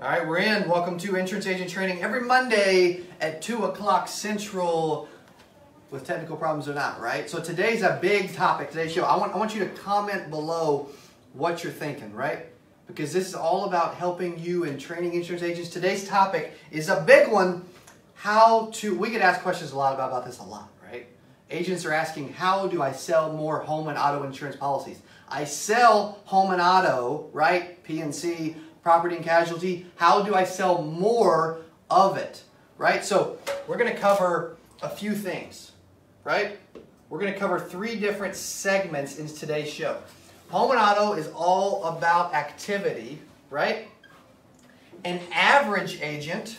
All right, we're in. Welcome to Insurance Agent Training every Monday at 2 o'clock Central with technical problems or not, right? So today's a big topic, today's show. I want you to comment below what you're thinking, right? Because this is all about helping you and training insurance agents. Today's topic is a big one. We get asked questions about this a lot, right? Agents are asking, how do I sell more home and auto insurance policies? I sell home and auto, right? P&C, property and casualty. How do I sell more of it, right? So we're going to cover a few things, right? We're going to cover 3 different segments in today's show. Home and auto is all about activity, right? An average agent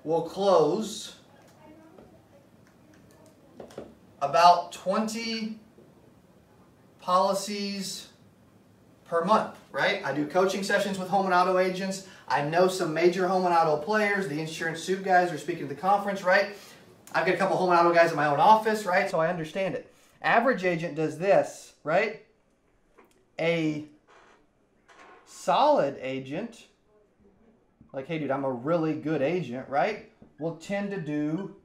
will close about 20 policies per month, right? I do coaching sessions with home and auto agents. I know some major home and auto players. The insurance suit guys are speaking at the conference, right? I've got a couple home and auto guys in my own office, right? So I understand it. Average agent does this, right? A solid agent, like, hey, dude, I'm a really good agent, right? Will tend to do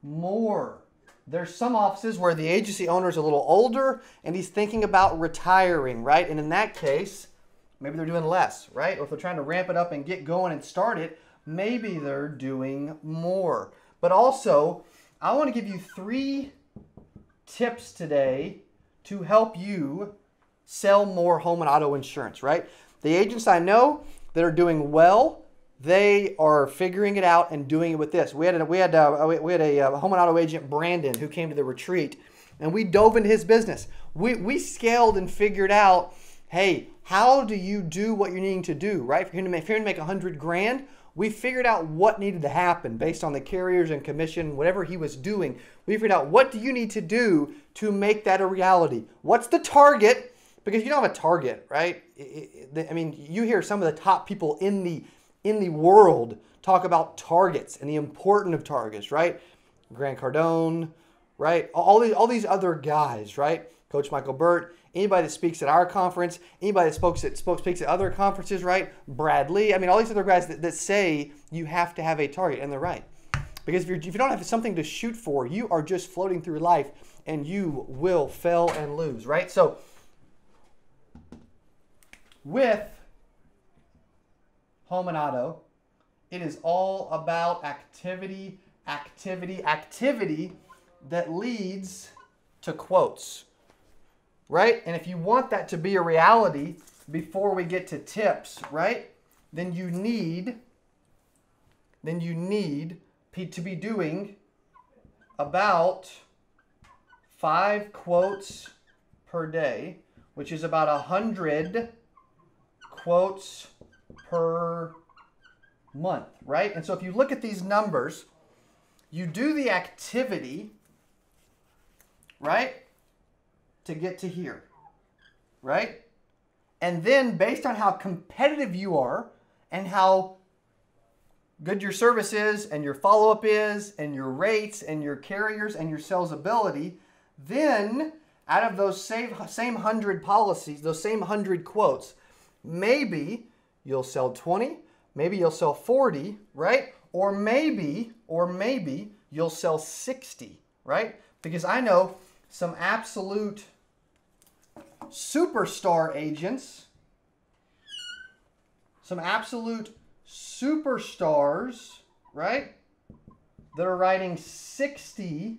more. There's some offices where the agency owner is a little older and he's thinking about retiring, right? And in that case, maybe they're doing less, right? Or if they're trying to ramp it up and get going and start it, maybe they're doing more. But also, I want to give you 3 tips today to help you sell more home and auto insurance, right? The agents I know that are doing well, they are figuring it out and doing it with this. We had a home and auto agent, Brandon, who came to the retreat, and we dove into his business. We scaled and figured out, hey, how do you do what you're needing to do, right? If you're going to make $100 grand, we figured out what needed to happen based on the carriers and commission, whatever he was doing. We figured out, what do you need to do to make that a reality? What's the target? Because you don't have a target, right? I mean, you hear some of the top people in the world talk about targets and the importance of targets, right? Grant Cardone, right? All these other guys, right? Coach Michael Burt, anybody that speaks at our conference, anybody that speaks at other conferences, right? Brad Lee, I mean, all these other guys that say you have to have a target, and they're right. Because if you don't have something to shoot for, you are just floating through life and you will fail and lose, right? So with home and auto, it is all about activity that leads to quotes, right? And if you want that to be a reality before we get to tips, right, then you need to be doing about 5 quotes per day, which is about 100 quotes per month, right? And so if you look at these numbers, you do the activity, right, to get to here, right? And then based on how competitive you are and how good your service is and your follow-up is and your rates and your carriers and your sales ability, then out of those same 100 policies, those same 100 quotes, maybe you'll sell 20, maybe you'll sell 40, right? Or maybe you'll sell 60, right? Because I know some absolute superstar agents, some absolute superstars, right, that are writing 60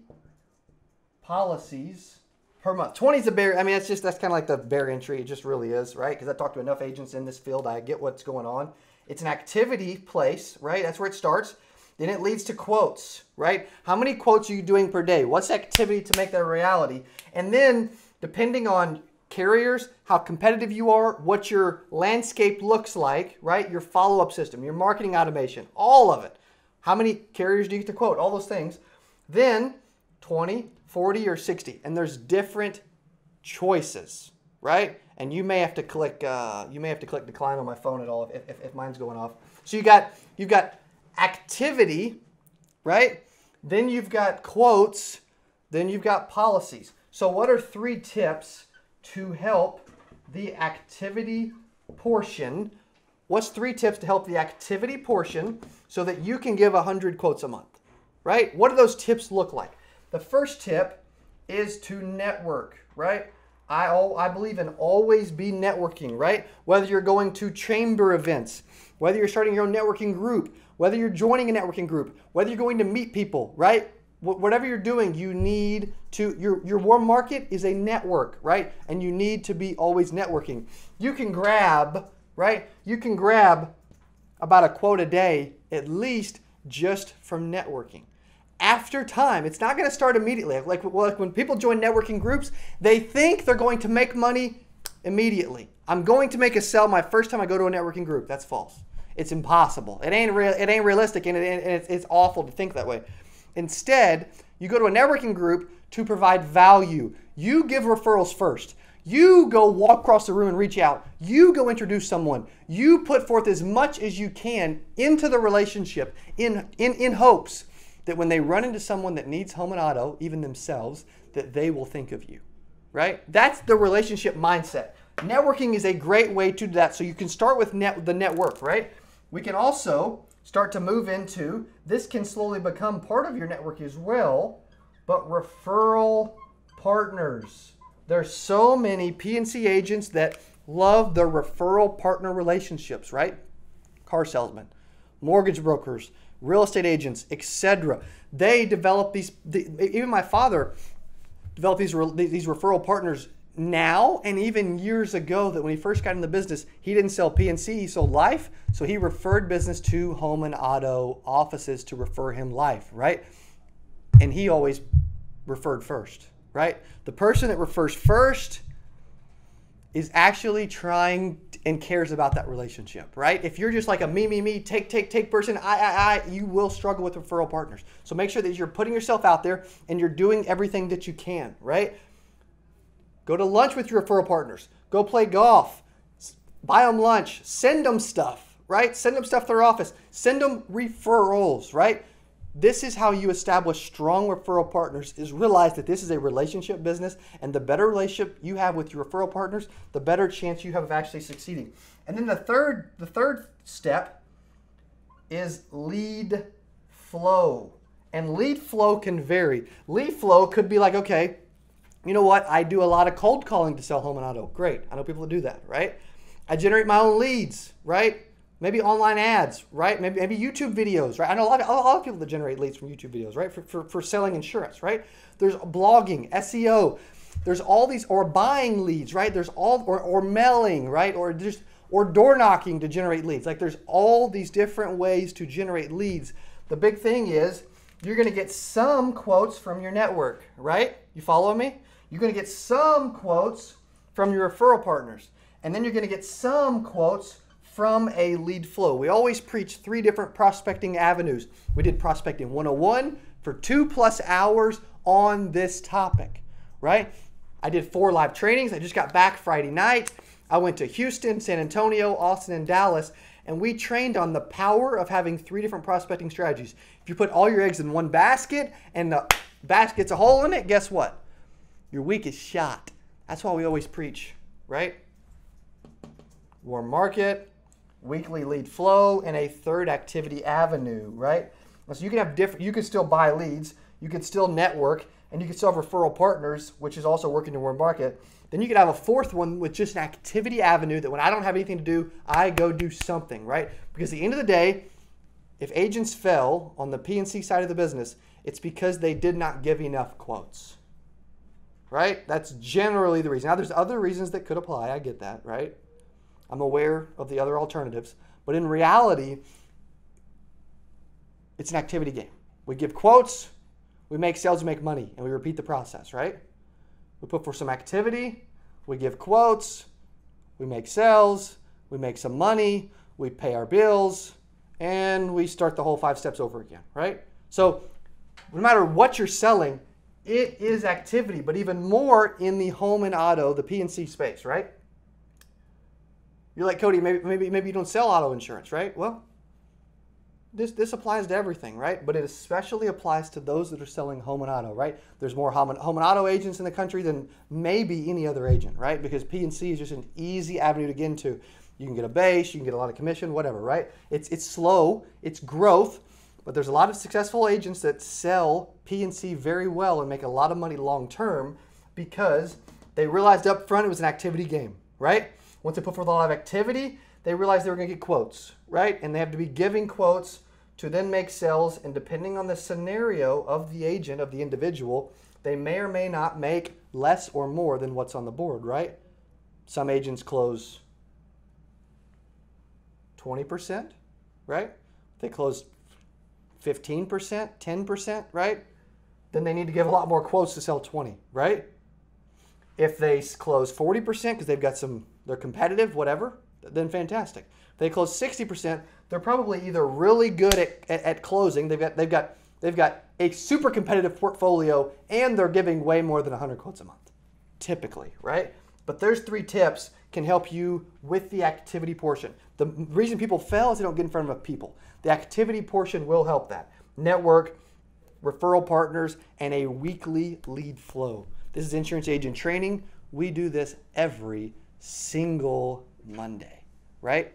policies per month. 20 is a barrier. I mean, that's kind of like the barrier entry. It just really is, right? Because I talked to enough agents in this field. I get what's going on. It's an activity place, right? That's where it starts. Then it leads to quotes, right? How many quotes are you doing per day? What's activity to make that a reality? And then, depending on carriers, how competitive you are, what your landscape looks like, right? Your follow-up system, your marketing automation, all of it. How many carriers do you get to quote? All those things. Then 20, 40, or 60. And there's different choices, right? And you may have to click decline on my phone at all if mine's going off. So you've got activity, right? Then you've got quotes, then you've got policies. So what are 3 tips to help the activity portion. What's 3 tips to help the activity portion so that you can give 100 quotes a month, right? What do those tips look like? The first tip is to network, right? I believe in always be networking, right? Whether you're going to chamber events, whether you're starting your own networking group, whether you're joining a networking group, whether you're going to meet people, right? Whatever you're doing, you need to, your warm market is a network, right? And you need to be always networking. You can grab, right? You can grab about a quote a day, at least just from networking. After time, it's not going to start immediately. Like when people join networking groups, they think they're going to make money immediately. I'm going to make a sale my first time I go to a networking group. That's false. It's impossible. It ain't realistic, and it's awful to think that way. Instead, you go to a networking group to provide value. You give referrals first. You go walk across the room and reach out. You go introduce someone. You put forth as much as you can into the relationship in hopes that when they run into someone that needs home and auto, even themselves, that they will think of you, right? That's the relationship mindset. Networking is a great way to do that. So you can start with the network, right? We can also start to move into, this can slowly become part of your network as well, but referral partners. There's so many P&C agents that love their referral partner relationships, right? Car salesmen, mortgage brokers, real estate agents, etc. They develop these, even my father developed these referral partners now and even years ago, that when he first got in the business, he didn't sell P&C, he sold life. So he referred business to home and auto offices to refer him life, right? And he always referred first, right? The person that refers first is actually trying and cares about that relationship, right? If you're just like a me, take person, you will struggle with referral partners. So make sure that you're putting yourself out there and you're doing everything that you can, right? Go to lunch with your referral partners. Go play golf. Buy them lunch. Send them stuff, right? Send them stuff to their office. Send them referrals, right? This is how you establish strong referral partners, is realize that this is a relationship business, and the better relationship you have with your referral partners, the better chance you have of actually succeeding. And then the third step is lead flow. And lead flow can vary. Lead flow could be like, okay, you know what? I do a lot of cold calling to sell home and auto. Great. I know people that do that, right? I generate my own leads, right? Maybe online ads, right? Maybe YouTube videos, right? I know a lot of people that generate leads from YouTube videos, right? For selling insurance, right? There's blogging, SEO. There's all these, or buying leads, right? There's all, or mailing, right? Or door knocking to generate leads. Like there's all these different ways to generate leads. The big thing is you're going to get some quotes from your network, right? You follow me? You're going to get some quotes from your referral partners. And then you're going to get some quotes from a lead flow. We always preach 3 different prospecting avenues. We did Prospecting 101 for 2+ hours on this topic, right? I did 4 live trainings. I just got back Friday night. I went to Houston, San Antonio, Austin, and Dallas, and we trained on the power of having 3 different prospecting strategies. If you put all your eggs in one basket and the basket's a hole in it, guess what? Your week is shot. That's why we always preach, right? Warm market, weekly lead flow, and a third activity avenue, right? So you can have you can still buy leads, you can still network, and you can still have referral partners, which is also working in warm market. Then you could have a 4th one with just an activity avenue that when I don't have anything to do, I go do something, right? Because at the end of the day, if agents fail on the P&C side of the business, it's because they did not give enough quotes, right? That's generally the reason. Now, there's other reasons that could apply. I get that, right? I'm aware of the other alternatives. But in reality, it's an activity game. We give quotes, we make sales, we make money, and we repeat the process, right? We put for some activity, we give quotes, we make sales, we make some money, we pay our bills, and we start the whole 5 steps over again, right? So no matter what you're selling, it is activity, but even more in the home and auto, the P&C space, right? You're like, Cody, maybe you don't sell auto insurance, right? Well, this applies to everything, right? But it especially applies to those that are selling home and auto, right? There's more home and auto agents in the country than maybe any other agent, right? Because P&C is just an easy avenue to get into. You can get a base, you can get a lot of commission, whatever, right? It's slow, it's growth, but there's a lot of successful agents that sell P&C very well and make a lot of money long term because they realized up front it was an activity game, right? Once they put forth a lot of activity, they realized they were going to get quotes, right? And they have to be giving quotes to then make sales. And depending on the scenario of the agent, of the individual, they may or may not make less or more than what's on the board, right? Some agents close 20%, right? They close 15%, 10%, right? Then they need to give a lot more quotes to sell 20, right? If they close 40% because they've got they're competitive, whatever, then fantastic. If they close 60%, they're probably either really good at closing. They've got a super competitive portfolio, and they're giving way more than 100 quotes a month, typically, right? But there's 3 tips can help you with the activity portion. The reason people fail is they don't get in front of people. The activity portion will help that. Network, referral partners, and a weekly lead flow. This is Insurance Agent Training. We do this every single Monday, right?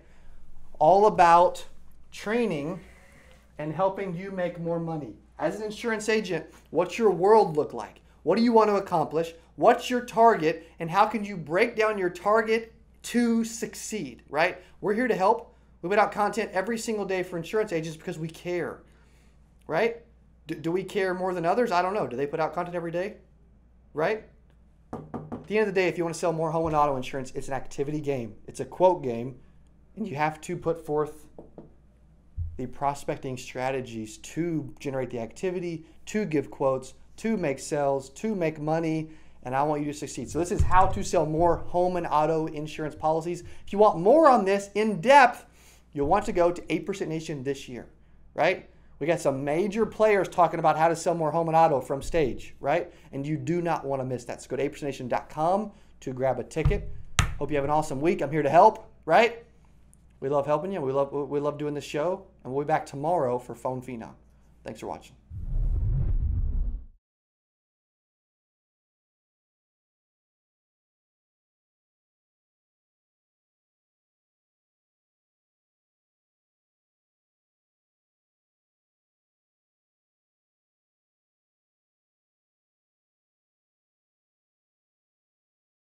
All about training and helping you make more money. As an insurance agent, what's your world look like? What do you want to accomplish? What's your target? And how can you break down your target to succeed, right? We're here to help. We put out content every single day for insurance agents because we care, right? Do we care more than others? I don't know. Do they put out content every day, right? At the end of the day, if you want to sell more home and auto insurance, it's an activity game. It's a quote game, and you have to put forth the prospecting strategies to generate the activity, to give quotes, to make sales, to make money, and I want you to succeed. So this is how to sell more home and auto insurance policies. If you want more on this in depth, you'll want to go to 8% Nation this year, right? We got some major players talking about how to sell more home and auto from stage, right? And you do not want to miss that. So go to 8%nation.com to grab a ticket. Hope you have an awesome week. I'm here to help, right? We love helping you. We love doing this show. And we'll be back tomorrow for Phone Phenom. Thanks for watching.